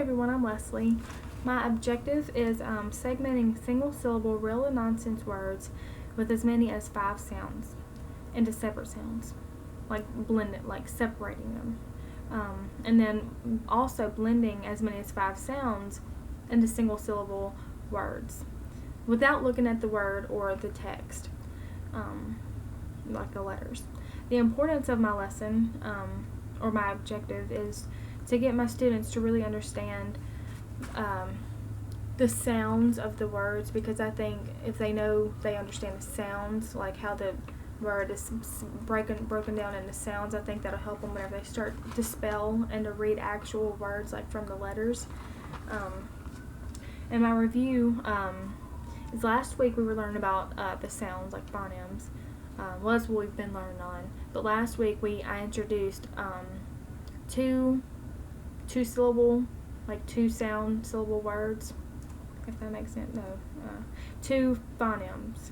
everyone, I'm Leslie. My objective is segmenting single-syllable real and nonsense words with as many as 5 sounds into separate sounds, like blended, like separating them. And then also blending as many as 5 sounds into single-syllable words without looking at the word or the text, like the letters. The importance of my lesson, or my objective, is to get my students to really understand the sounds of the words, because I think if they understand the sounds, like how the word is broken down into sounds, I think that'll help them whenever they start to spell and to read actual words, like from the letters. And my review is last week we were learning about the sounds, like phonemes. Well, that's what we've been learning on. But last week I introduced two syllable, like 2 sound syllable words, if that makes sense. No, 2 phonemes,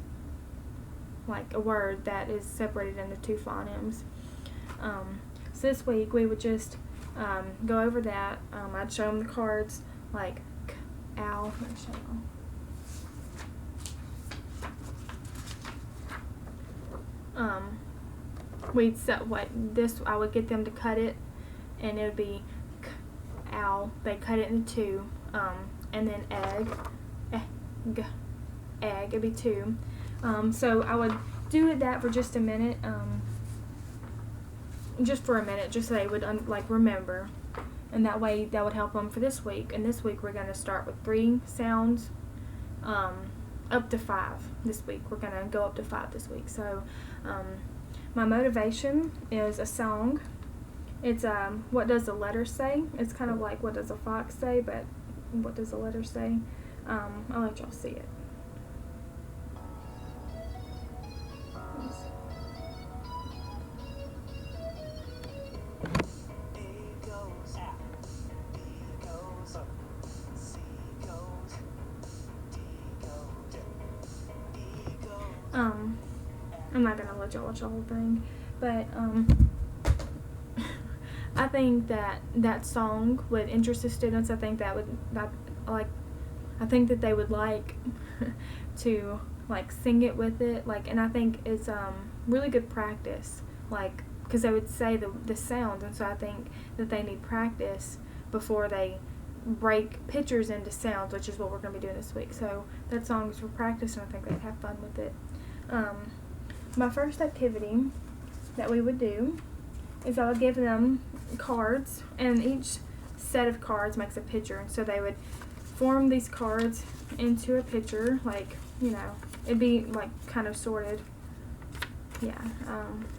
like a word that is separated into 2 phonemes. So this week we would just go over that. I'd show them the cards, like k, ow. Let me show them. We'd set I would get them to cut it, and it would be k, ow. They cut it into 2, and then egg, egg. It'd be 2. So I would do that for just a minute, just for a minute, just so they would remember, and that way that would help them for this week. And this week we're going to start with 3 sounds, up to 5. This week we're going to go up to 5 this week. So my motivation is a song. It's what does the letter say? It's kind of like what does a fox say, but what does the letter say? I'll let y'all see it. I'm not gonna let y'all watch the whole thing, but I think that song would interest the students. I think I think that they would like to sing it with it, and I think it's really good practice, because they would say the sounds, and so I think that they need practice before they break pictures into sounds, which is what we're going to be doing this week. So that song is for practice, and I think they'd have fun with it. My first activity that we would do is I would give them cards, and each set of cards makes a picture, and so they would form these cards into a picture, it'd be kind of sorted,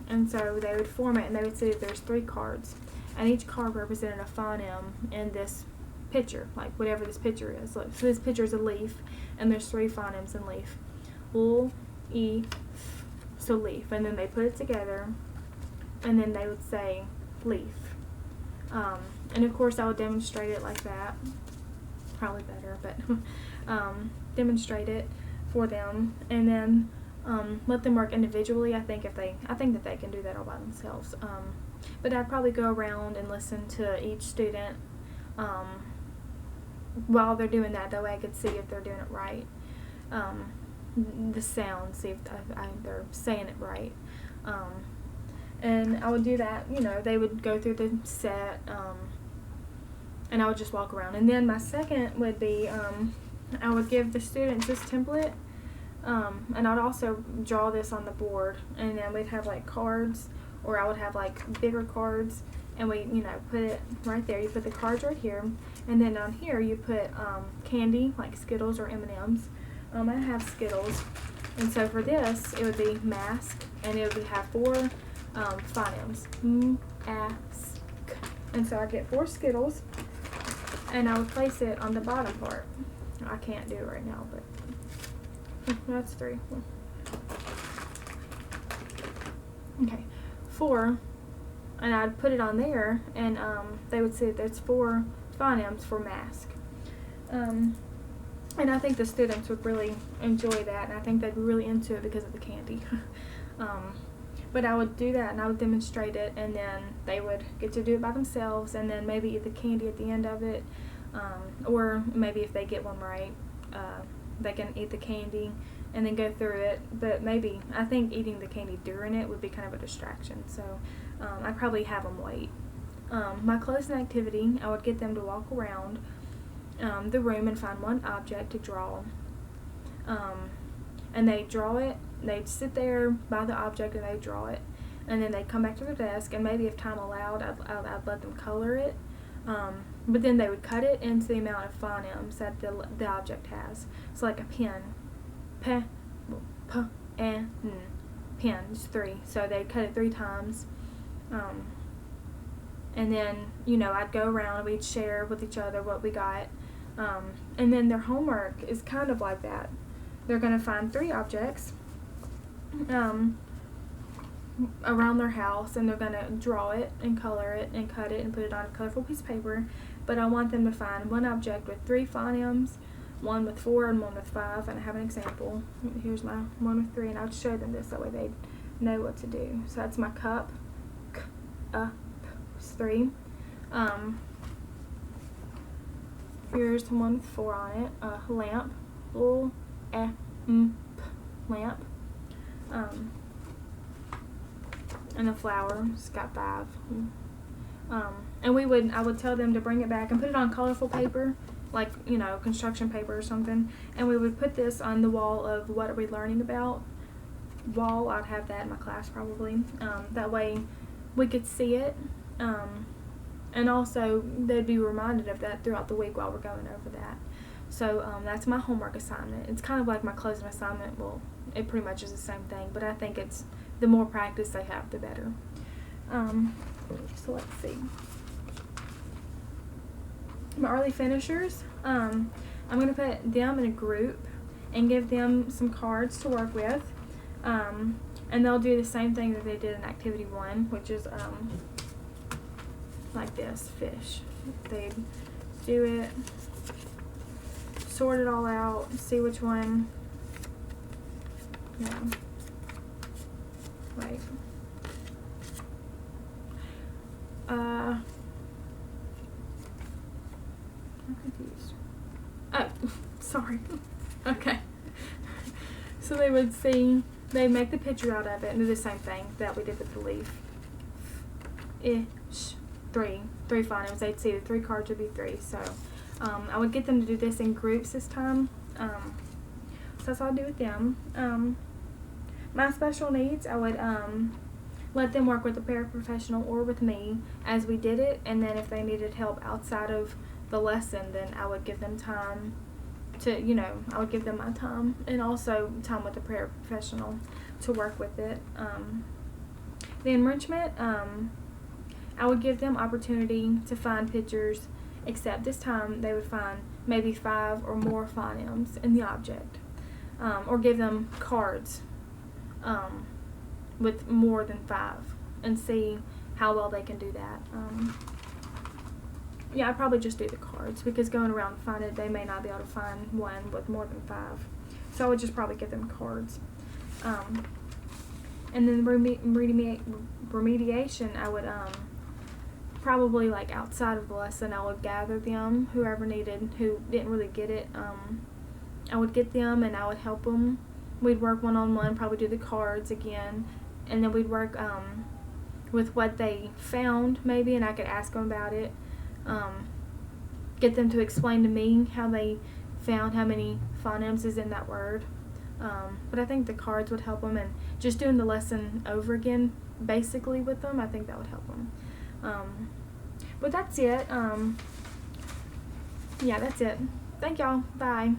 and so they would form it, and they would see that there's 3 cards, and each card represented a phoneme in this picture, whatever this picture is. So this picture is a leaf, and there's 3 phonemes in leaf: l, e, f. So leaf, and then they put it together, and then they would say leaf. And of course I would demonstrate it like that, probably better, but demonstrate it for them, and then let them work individually. I think that they can do that all by themselves. But I'd probably go around and listen to each student while they're doing that. That way I could see if they're doing it right. The sound, see if they're saying it right. And I would do that, they would go through the set, and I would just walk around. And then my second would be, I would give the students this template, and I'd also draw this on the board, and then we'd have cards, or I would have bigger cards, and we put it right there. You put the cards right here, and then on here you put candy, like Skittles or M&Ms. I have Skittles, and so for this it would be mask, and it would have 4 phonemes, m-a-s-k, and so I get 4 Skittles, and I would place it on the bottom part. I can't do it right now, but that's 3. Okay, 4, and I'd put it on there, and they would see that there's 4 phonemes for mask. And I think the students would really enjoy that, and I think they'd be really into it because of the candy. But I would do that, and I would demonstrate it, and then they would get to do it by themselves, and then maybe eat the candy at the end of it. Or maybe if they get one right, they can eat the candy and then go through it. But maybe, I think eating the candy during it would be kind of a distraction. So I'd probably have them wait. My closing activity, I would get them to walk around the room and find one object to draw. And they draw it. They'd sit there by the object and they draw it. And then they'd come back to their desk, and maybe if time allowed, I'd let them color it. But then they would cut it into the amount of phonemes that the object has. So like a pen, pe, p, n, pen, it's 3. So they'd cut it 3 times. And then, I'd go around and we'd share with each other what we got. And then their homework is kind of like that. They're going to find 3 objects around their house, and they're going to draw it and color it and cut it and put it on a colorful piece of paper. But I want them to find one object with 3 phonemes, one with 4 and one with 5, and I have an example. Here's my one with 3, and I'll show them this, that way they know what to do. So that's my cup, k, p, it's 3. Here's the one with 4 on it, lamp, l, e, m, p, lamp. And the flower, it's got 5. And I would tell them to bring it back and put it on colorful paper, like, construction paper or something. And we would put this on the wall of what are we learning about wall. I'd have that in my class probably. That way we could see it. And also they'd be reminded of that throughout the week while we're going over that. So that's my homework assignment. It's kind of like my closing assignment. Well, it pretty much is the same thing, but I think it's the more practice they have, the better. So let's see. My early finishers, I'm going to put them in a group and give them some cards to work with. And they'll do the same thing that they did in activity 1, which is like this, fish. They'd do it, sort it all out, see which one, right. I'm confused. Oh, sorry. Okay. So they would see, they'd make the picture out of it and do the same thing that we did with the leaf. Ish. 3 phonemes. They'd see the 3 cards would be 3. So I would get them to do this in groups this time. So that's what I'll do with them. My special needs, I would let them work with a paraprofessional or with me as we did it, and then if they needed help outside of the lesson, then I would give them time to, I would give them my time, and also time with the paraprofessional to work with it. The enrichment, I would give them opportunity to find pictures, except this time they would find maybe 5 or more phonemes in the object, or give them cards with more than 5 and see how well they can do that. Yeah, I'd probably just do the cards, because going around and find it, they may not be able to find one with more than 5. So I would just probably give them cards. And then remediation, I would probably, like, outside of the lesson, I would gather them, who didn't really get it. I would get them and I would help them. We'd work one-on-one, probably do the cards again, and then we'd work with what they found maybe, and I could ask them about it. Get them to explain to me how they found how many phonemes is in that word. But I think the cards would help them, and just doing the lesson over again basically with them, I think that would help them. But that's it. Yeah, that's it. Thank y'all. Bye.